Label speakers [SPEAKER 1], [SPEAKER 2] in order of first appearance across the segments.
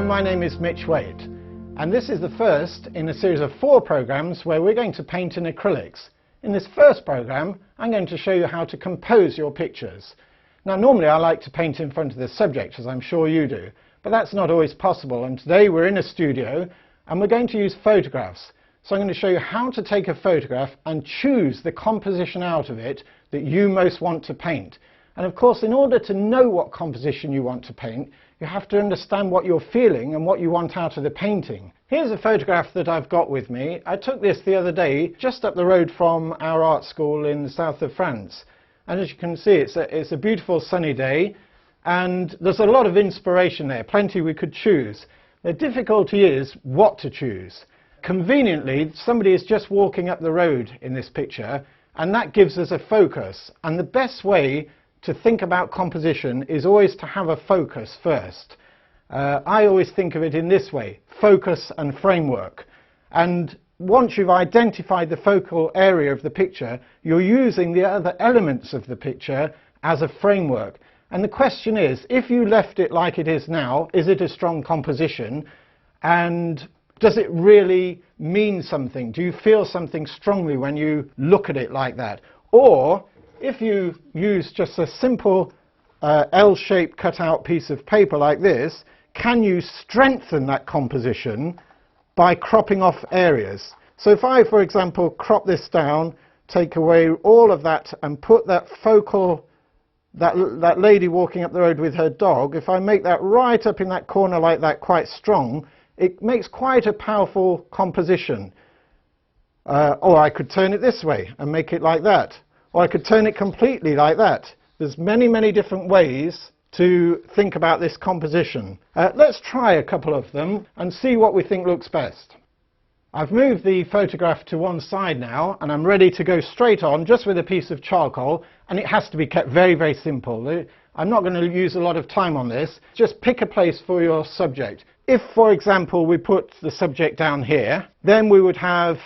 [SPEAKER 1] my name is Mitch Waite, and this is the first in a series of 4 programs where we're going to paint in acrylics. In this first program, I'm going to show you how to compose your pictures. Now, normally I like to paint in front of the subject, as I'm sure you do, but that's not always possible, and today we're in a studio and we're going to use photographs. So I'm going to show you how to take a photograph and choose the composition out of it that you most want to paint. And of course, in order to know what composition you want to paint, you have to understand what you're feeling and what you want out of the painting. Here's a photograph that I've got with me. I took this the other day just up the road from our art school in the south of France. And as you can see, it's a beautiful sunny day, and there's a lot of inspiration there, plenty we could choose. The difficulty is what to choose. Conveniently, somebody is just walking up the road in this picture, and that gives us a focus. And the best way to think about composition is always to have a focus first. I always think of it in this way: focus and framework. And once you've identified the focal area of the picture, you're using the other elements of the picture as a framework. And the question is, if you left it like it is now, is it a strong composition? And does it really mean something? Do you feel something strongly when you look at it like that? Or if you use just a simple L-shaped cut-out piece of paper like this, can you strengthen that composition by cropping off areas? So if I, for example, crop this down, take away all of that and put that focal, that lady walking up the road with her dog, if I make that right up in that corner like that, quite strong, it makes quite a powerful composition. Or I could turn it this way and make it like that. Or I could turn it completely like that. There's many different ways to think about this composition. Let's try a couple of them and see what we think looks best. I've moved the photograph to one side now, and I'm ready to go straight on just with a piece of charcoal, and it has to be kept very simple. I'm not going to use a lot of time on this. Just pick a place for your subject. If, for example, we put the subject down here, then we would have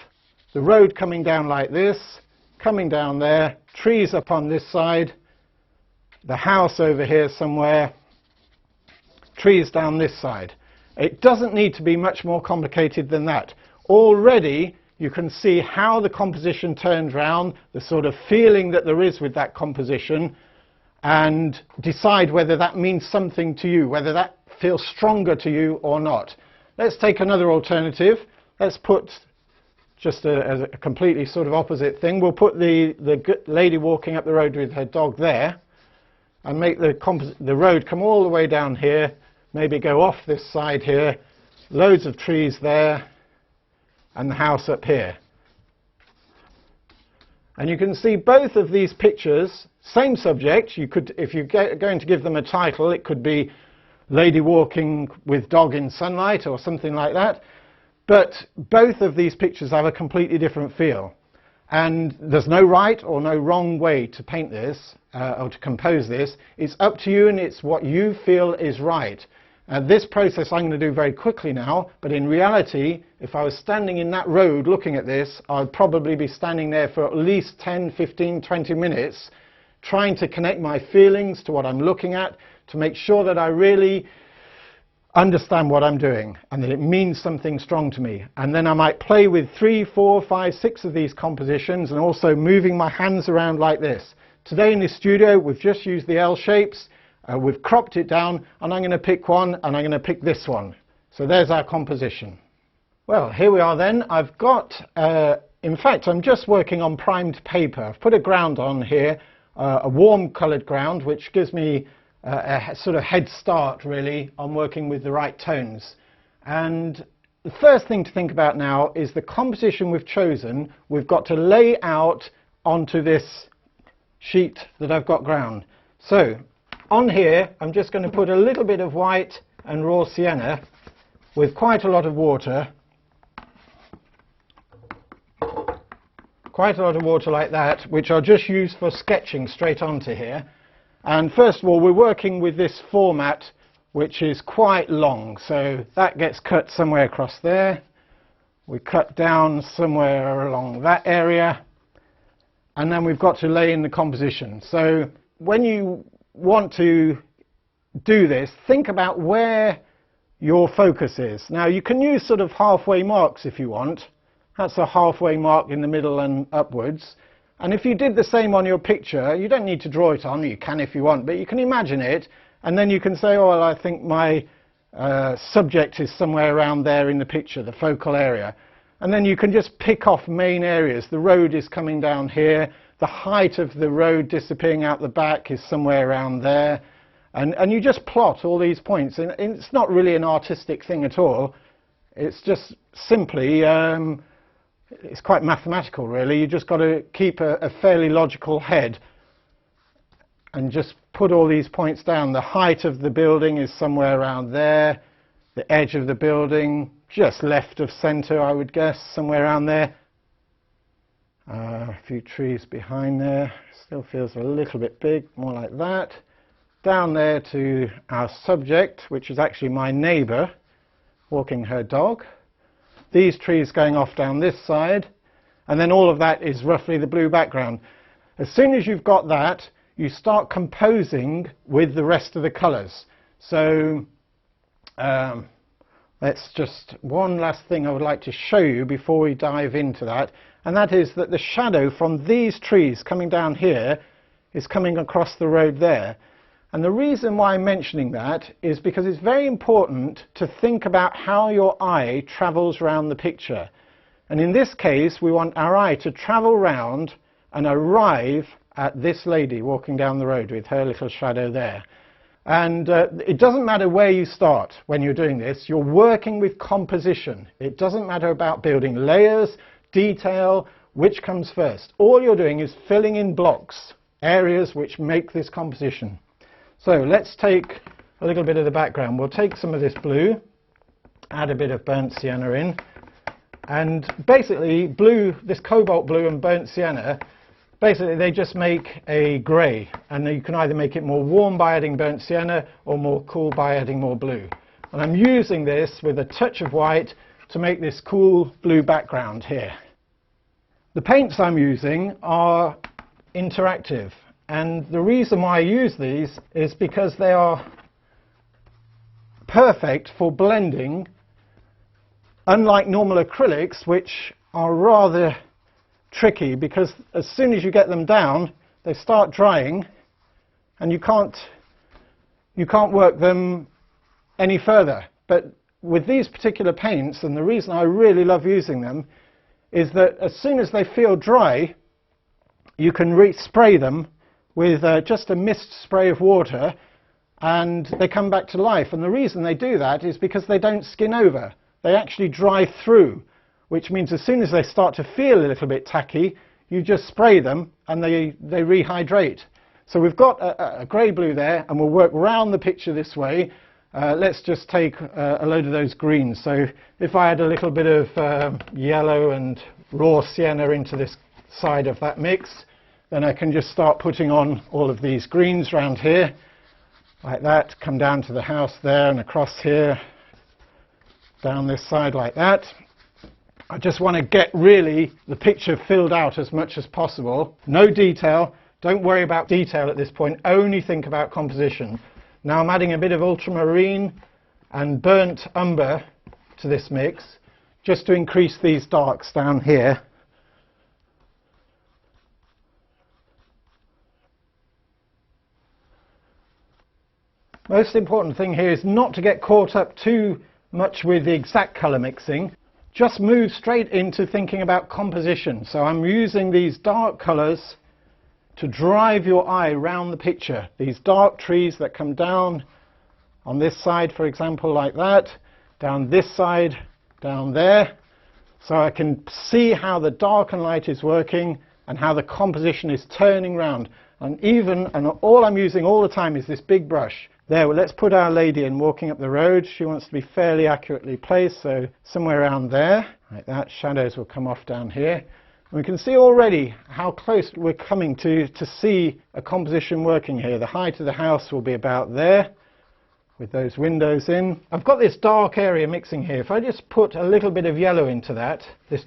[SPEAKER 1] the road coming down like this, coming down there, trees up on this side, the house over here somewhere, trees down this side. It doesn't need to be much more complicated than that. Already you can see how the composition turns round, the sort of feeling that there is with that composition, and decide whether that means something to you, whether that feels stronger to you or not. Let's take another alternative. Let's put just as a completely sort of opposite thing. We'll put the lady walking up the road with her dog there, and make the road come all the way down here, maybe go off this side here, loads of trees there, and the house up here. And you can see both of these pictures, same subject. You could, if you're going to give them a title, it could be Lady Walking with Dog in Sunlight or something like that. But both of these pictures have a completely different feel. And there's no right or no wrong way to paint this or to compose this. It's up to you, and it's what you feel is right. This process I'm going to do very quickly now, but in reality, if I was standing in that road looking at this, I'd probably be standing there for at least 10, 15, 20 minutes trying to connect my feelings to what I'm looking at, to make sure that I really understand what I'm doing and that it means something strong to me. And then I might play with 3, 4, 5, 6 of these compositions, and also moving my hands around like this. Today in this studio we've just used the L shapes, we've cropped it down, and I'm going to pick one, and I'm going to pick this one. So there's our composition. Well, here we are then. I've got, in fact, I'm just working on primed paper. I've put a ground on here, a warm coloured ground, which gives me a sort of head start really on working with the right tones. And the first thing to think about now is the composition we've chosen. We've got to lay out onto this sheet that I've got ground. So on here I'm just going to put a little bit of white and raw sienna with quite a lot of water. Quite a lot of water like that, which I'll just use for sketching straight onto here. And first of all, we're working with this format, which is quite long, so that gets cut somewhere across there. We cut down somewhere along that area, and then we've got to lay in the composition. So when you want to do this, think about where your focus is. Now you can use sort of halfway marks if you want. That's a halfway mark in the middle and upwards. And if you did the same on your picture, you don't need to draw it on, you can if you want, but you can imagine it, and then you can say, oh, well, I think my subject is somewhere around there in the picture, the focal area. And then you can just pick off main areas. The road is coming down here, the height of the road disappearing out the back is somewhere around there. And you just plot all these points. And it's not really an artistic thing at all. It's just simply, it's quite mathematical really. You just got to keep a fairly logical head and just put all these points down. The height of the building is somewhere around there. The edge of the building, just left of centre, I would guess, somewhere around there. A few trees behind there. Still feels a little bit big, more like that. Down there to our subject, which is actually my neighbour walking her dog. These trees going off down this side, and then all of that is roughly the blue background. As soon as you've got that, you start composing with the rest of the colours. So that's just one last thing I would like to show you before we dive into that, and that is that the shadow from these trees coming down here is coming across the road there. And the reason why I'm mentioning that is because it's very important to think about how your eye travels around the picture. And in this case, we want our eye to travel round and arrive at this lady walking down the road with her little shadow there. And it doesn't matter where you start when you're doing this, you're working with composition. It doesn't matter about building layers, detail, which comes first. All you're doing is filling in blocks, areas which make this composition. So let's take a little bit of the background. We'll take some of this blue, add a bit of burnt sienna in, and basically blue, this cobalt blue and burnt sienna, basically they just make a grey, and you can either make it more warm by adding burnt sienna or more cool by adding more blue. And I'm using this with a touch of white to make this cool blue background here. The paints I'm using are interactive. And the reason why I use these is because they are perfect for blending, unlike normal acrylics, which are rather tricky because as soon as you get them down, they start drying and you can't work them any further. But with these particular paints, and the reason I really love using them, is that as soon as they feel dry, you can re-spray them with just a mist spray of water and they come back to life. And the reason they do that is because they don't skin over. They actually dry through, which means as soon as they start to feel a little bit tacky, you just spray them and they rehydrate. So we've got a grey blue there, and we'll work round the picture this way. Let's just take a load of those greens. So if I add a little bit of yellow and raw sienna into this side of that mix, then I can just start putting on all of these greens around here, like that, come down to the house there and across here, down this side like that. I just want to get really the picture filled out as much as possible. No detail, don't worry about detail at this point, only think about composition. Now I'm adding a bit of ultramarine and burnt umber to this mix, just to increase these darks down here. Most important thing here is not to get caught up too much with the exact colour mixing. Just move straight into thinking about composition. So I'm using these dark colours to drive your eye around the picture. These dark trees that come down on this side, for example, like that, down this side, down there. So I can see how the dark and light is working and how the composition is turning round. And all I'm using all the time is this big brush. There, well, let's put our lady in walking up the road. She wants to be fairly accurately placed, so somewhere around there, like that. Shadows will come off down here. And we can see already how close we're coming to see a composition working here. The height of the house will be about there, with those windows in. I've got this dark area mixing here. If I just put a little bit of yellow into that, this